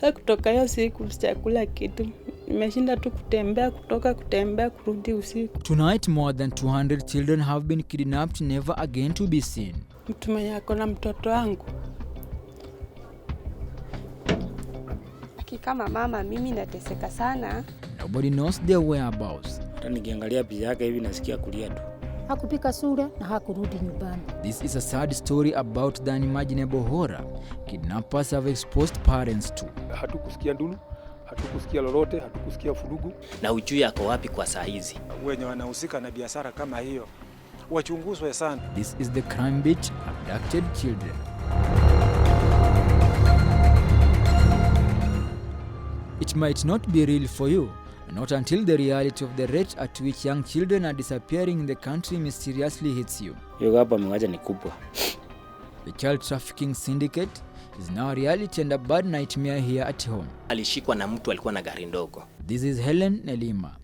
Sasa kutoka hiyo siku sijakula kitu. Nimeshinda tu kutembea kurudi usiku. Tonight more than 200 children have been kidnapped, never again to be seen. Mtu mwenye ako na mtoto wangu. Kama mama mimi nateseka sana. Nobody knows their whereabouts. Hata nikiangalia picha yake hivi nasikia kulia tu. Hakupika shule na hakurudi nyumbani. This is a sad story about the unimaginable horror kidnappers have exposed parents to. Hatukusikia ndulu, hatukusikia lolote, hatukusikia furugu. Na ujui yako wapi kwa saa hizi. Wenye wanahusika na biashara kama hiyo wachunguzwe sana. This is the crime beat, abducted children. It might not be real for you, not until the reality of the rate at which young children are disappearing in the country mysteriously hits you. Hiyo hapa mwaja ni kubwa. The child trafficking syndicate is now a reality and a bad nightmare here at home. Alishikwa na mtu alikuwa na gari ndogo. This is Helen Nelima,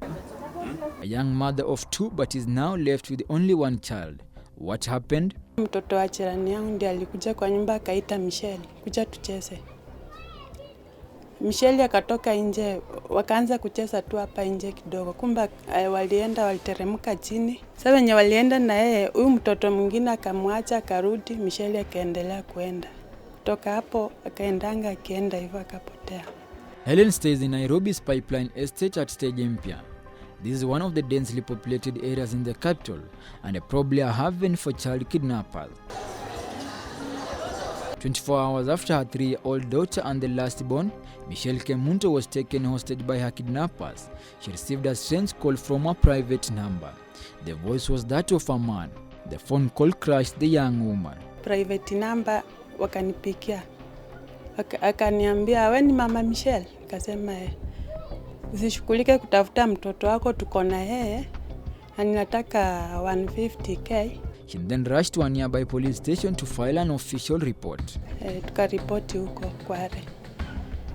a young mother of 2 but is now left with only 1 child. What happened? Mtoto wa jirani yangu ndiye alikuja kwa nyumba akaita Michelle, kuja tucheze. Michelle akatoka nje, wakaanza kucheza tu hapa nje kidogo. Kumba waliteremka chini. Sasa wenye walienda na yeye, huyu mtoto mwingine akamwacha akarudi, Michelle akaendelea kuenda. Kutoka hapo akienda hivyo akapotea. Helen stays in Nairobi's Pipeline Estate at Stage Mpya. This is one of the densely populated areas in the capital and probably a haven for child kidnappers. 24 hours after her 3-year-old daughter and the last born, Michelle Kemunto was taken hostage by her kidnappers. She received a strange call from a private number. The voice was that of a man. The phone call crushed the young woman. Private number wakanipikia. Akaniambia, "Wewe ni mama Michelle?" Nikasema, "Usishughulike kutafuta mtoto wako, tuko na yeye. Na ninataka 150k." She then rushed to a nearby police station to file an official report. Tukaripoti huko Kware.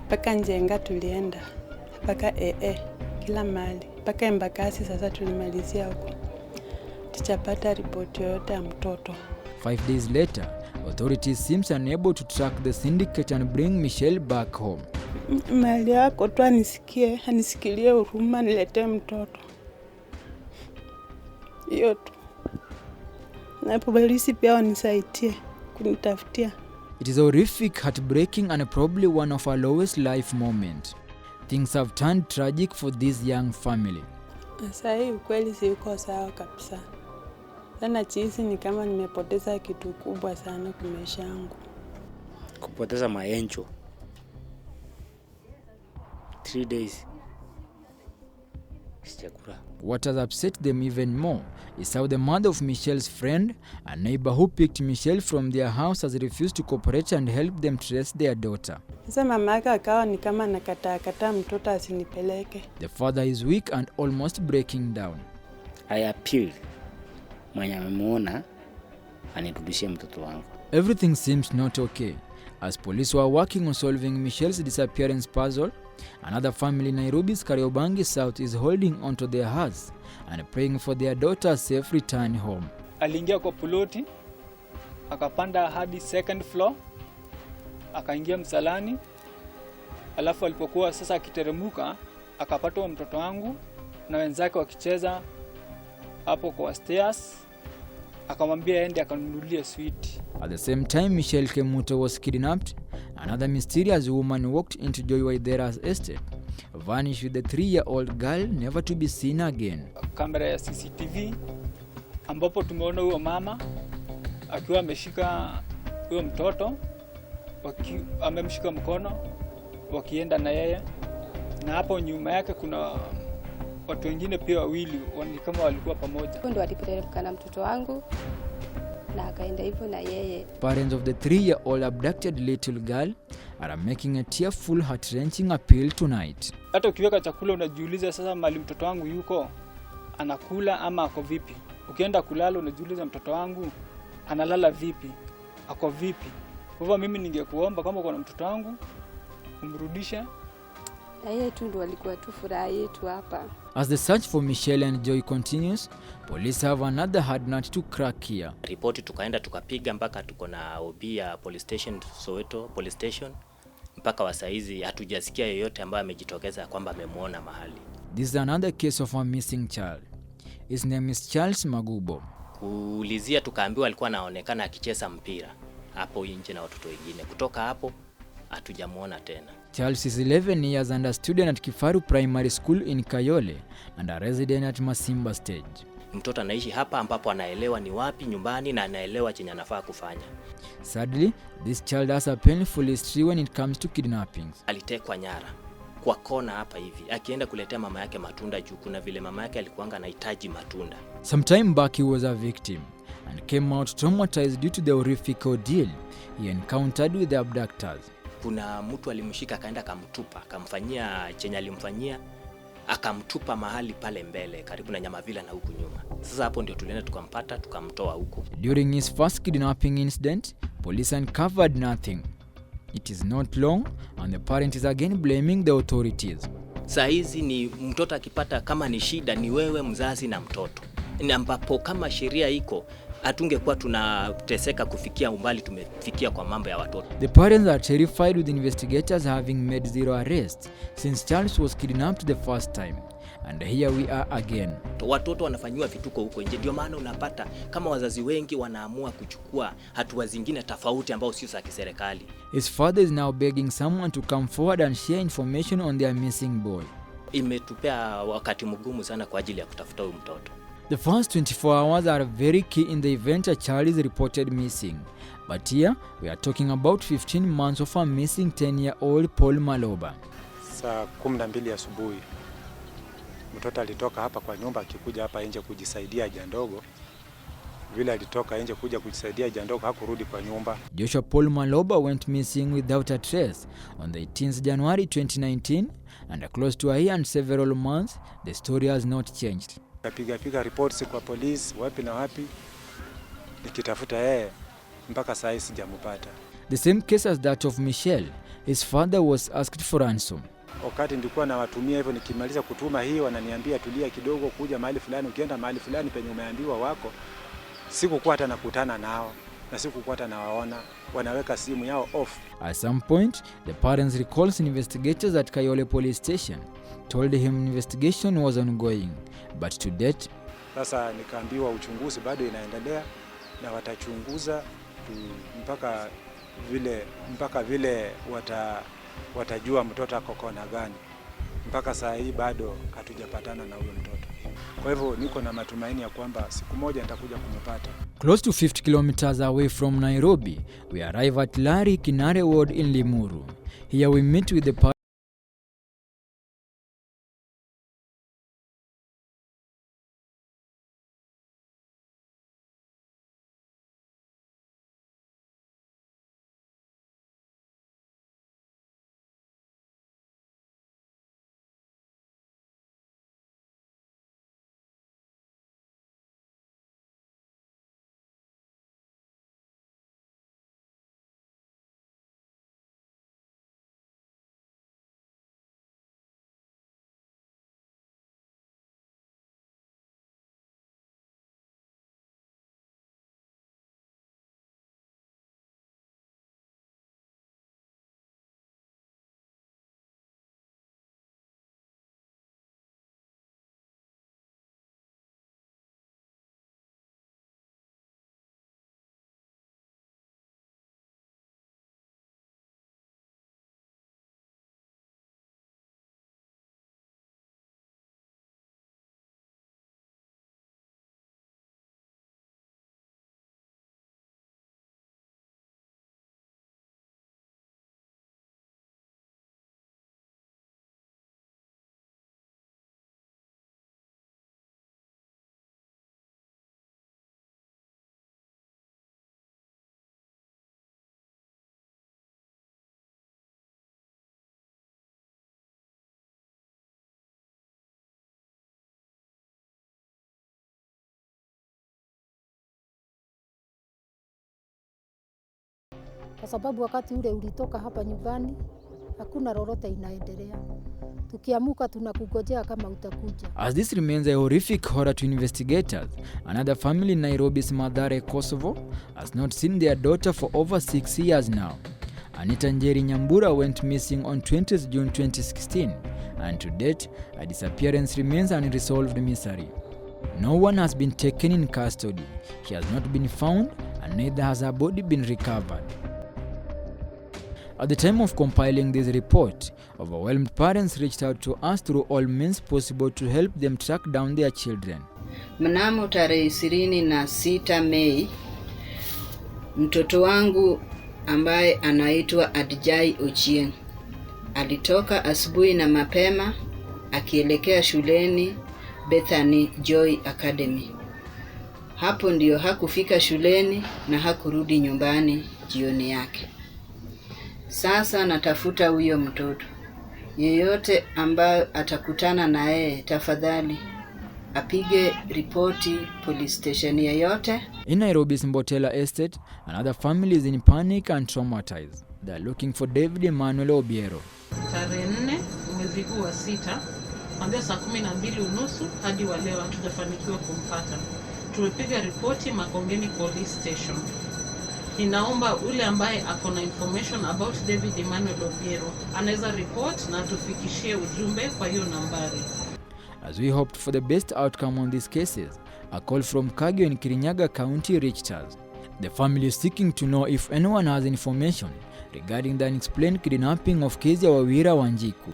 Paka Njenga tulienda. Paka kila mahali. Paka Embakasi sasa tulimalizia huko. Tuchapata ripoti yote ya mtoto. 5 days later, authorities seems unable to track the syndicate and bring Michelle back home. Mali yako tu anisikilie huruma niletee mtoto. Hiyo tu. Na polisi pia wanisaidie kunitafutia. It is horrific, heartbreaking and probably one of our lowest life moments. Things have turned tragic for this young family. Sasa hii ukweli siko sawa kabisa. Sana chizi ni kama nimepoteza kitu kubwa sana kwa maisha yangu. Kupoteza maenjo. 3 days. What has upset them even more is how the mother of Michelle's friend, a neighbor who picked Michelle from their house, has refused to cooperate and help them trace their daughter. Sasa mama yake akawa ni kama nakataa mtoto asinipeleke. The father is weak and almost breaking down. I appeal mwenye amemuona anirudishie mtoto wangu. Everything seems not okay. As police were working on solving Michelle's disappearance puzzle, another family in Nairobi's Kariobangi South is holding onto their hearts and praying for their daughter's safe return home. Aliingia kwa ploti, akapanda hadi 2nd floor, akaingia msalani, alafu alipokuwa sasa akiteremuka, akapata mtoto wangu na wenzake wakicheza hapo kwa stairs, akamwambia aende akanunulie sweet. At the same time Michelle Kemuto was kidnapped, another mysterious woman walked into Joy Waithera's estate, vanished with the 3-year-old girl never to be seen again. Kamera ya CCTV ambapo tumeona huyo mama akiwa ameshika huyo mtoto, amemshika mkono wakienda na yeye, na hapo nyuma yake kuna watu wengine pia wawili kama walikuwa pamoja. Ndio alipeleka na mtoto wangu na akaenda hivyo na yeye. Parents of the 3-year-old abducted little girl are making a tearful, heart-wrenching appeal tonight. Hata ukiweka chakula unajiuliza sasa mali mtoto wangu yuko, anakula ama ako vipi? Ukienda kulala unajiuliza mtoto wangu analala vipi? Ako vipi? Kwa hivyo mimi ningekuomba kama kuna mtoto wangu umrudishe. Na yeye tu ndo alikuwa tu furaha yetu hapa. As the search for Michelle and Joy continues, police have another hard nut to crack here. Ripoti tukaenda tukapiga mpaka tuko na OB ya police station, Soweto police station. mpaka wa saizi hatujasikia yeyote ambaye amejitokeza kwamba amemuona mahali. This is another case of a missing child. His name is Charles Magubo. Kuulizia tukaambiwa alikuwa anaonekana akicheza mpira hapo nje na watoto wengine. Kutoka hapo hatujamuona tena. Charles is 11 years and a student at Kifaru Primary School in Kayole and a resident at Masimba Stage. Mtoto anaishi hapa ambapo anaelewa ni wapi nyumbani na anaelewa chenye anafaa kufanya. Sadly, this child has a painful history when it comes to kidnappings. Alitekwa nyara kwa kona hapa hivi akienda kuletea mama yake matunda juu kuna vile mama yake alikuanga anahitaji matunda. Some time back he was a victim and came out traumatized due to the horrific ordeal he encountered with the abductors. Kuna mtu alimshika akaenda akamtupa, akamfanyia chenye alimfanyia, akamtupa mahali pale mbele karibu na Nyamavila na huku nyuma. Sasa hapo ndio tulienda tukampata tukamtoa huko. During his first kidnapping incident, police uncovered nothing. It is not long and the parent is again blaming the authorities. Saa hizi ni mtoto akipata kama ni shida ni wewe mzazi na mtoto. Ni ambapo kama sheria iko hatungekuwa tunateseka kufikia umbali tumefikia kwa mambo ya watoto. The parents are terrified with investigators having made zero arrests since Charles was kidnapped the first time. And here we are again. Watoto wanafanywa vituko huko nje, ndio maana unapata kama wazazi wengi wanaamua kuchukua hatua zingine tofauti ambao sio za kiserikali. His father is now begging someone to come forward and share information on their missing boy. Imetupea wakati mgumu sana kwa ajili ya kutafuta huyu mtoto. The first 24 hours are very key in the event a child is reported missing. But here, we are talking about 15 months of a missing 10-year-old Paul Maloba. Saa 12 asubuhi mtoto alitoka hapa kwa nyumba akikuja hapa nje kujisaidia haja ndogo. Vile alitoka nje kuja kujisaidia haja ndogo hakurudi kwa nyumba. Joshua Paul Maloba went missing without a trace on the 18th January 2019 and close to a year and several months, the story has not changed. Piga reports kwa police wapi na wapi nikitafuta yeye mpaka saa hii sijampata. The same case as that of Michelle. His father was asked for ransom. Wakati nilikuwa nawatumia hivyo nikimaliza kutuma hii wananiambia tulia kidogo kuja mahali fulani ukienda mahali fulani penye umeambiwa wako. Sikukuwa hata nakutana nao na sikukuwa hata nawaona, wanaweka simu yao off. At some point, the parents recalls investigators at Kayole police station told him investigation was ongoing, but to date. Sasa nikaambiwa uchunguzi bado inaendelea na watachunguza mpaka vile watajua mtoto ako kona gani. Mpaka saa hii bado hatujapatana na huyo mtoto. Kwa hivyo niko na matumaini ya kwamba siku moja nitakuja kumpata. Close to 50 kilometers away from Nairobi, we arrive at Lari Kinare Ward in Limuru. Here we meet with the kwa sababu wakati ule ulitoka hapa nyumbani hakuna lolote inaendelea. Tukiamuka tunakungojea kama utakuja. As this remains a horrific horror to investigators, another family in Nairobi's Mathare, Kosovo, has not seen their daughter for over 6 years now. Anita Njeri Nyambura went missing on 20th June 2016, and to date, her disappearance remains an unresolved mystery. No one has been taken in custody. She has not been found, and neither has her body been recovered. At the time of compiling this report, overwhelmed parents reached out to us through all means possible to help them track down their children. Mnamo tarehe 26 Mei, mtoto wangu ambaye anaitwa Adjai Ochieng alitoka asubuhi na mapema akielekea shuleni Bethany Joy Academy. Hapo ndio hakufika shuleni na hakurudi nyumbani jioni yake. Sasa natafuta huyo mtoto. Yeyote ambaye atakutana na yeye, tafadhali apige ripoti police station yeyote. In Nairobi's Mbotela estate, another family is in panic and traumatized. They are looking for David Emmanuel Obiero. Tarehe 4 mwezi huu wa 6, kuanzia saa 12:30 hadi wa leo hatujafanikiwa kumpata. Tumepiga ripoti Makongeni police station. Ninaomba ule ambaye ako na information about David Emmanuel Obiero anaweza report na tufikishie ujumbe kwa hiyo nambari. As we hoped for the best outcome on these cases, a call from Kagio in Kirinyaga County reached us. The family is seeking to know if anyone has information regarding the unexplained kidnapping of Kezia Wawira Wanjiku.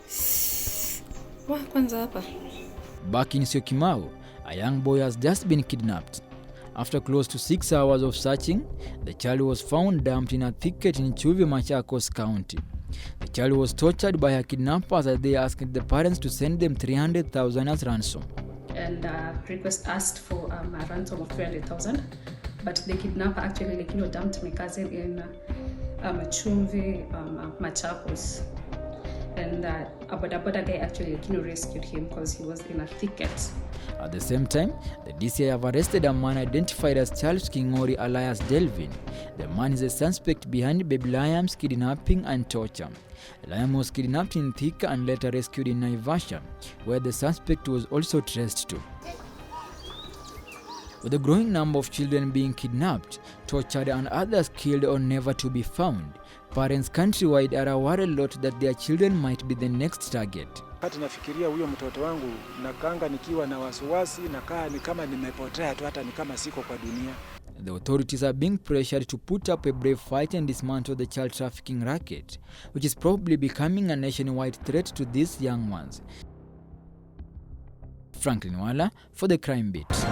Back in Syokimau, a young boy has just been kidnapped. After close to 6 hours of searching, the child was found dumped in a thicket in Chuvi, Machakos County. The child was tortured by her kidnappers as they asked the parents to send them 300,000 as ransom. And request asked for a ransom of 300,000, but the kidnapper actually dumped my cousin in Chumvi, Machakos. And a boda guy actually rescued him because he was in a thicket. At the same time, the DCI have arrested a man identified as Charles Kingori alias Delvin. The man is a suspect behind Baby Liam's kidnapping and torture. Liam was kidnapped in Thika and later rescued in Naivasha, where the suspect was also traced to. With a growing number of children being kidnapped, tortured and others killed or never to be found, parents countrywide are worried a lot that their children might be the next target. Wakati nafikiria huyo mtoto wangu, nakanga nikiwa na wasiwasi, nakaa ni kama nimepotea tu, hata ni kama siko kwa dunia. The authorities are being pressured to put up a brave fight and dismantle the child trafficking racket, which is probably becoming a nationwide threat to these young ones. Franklin Wala for the Crime Beat.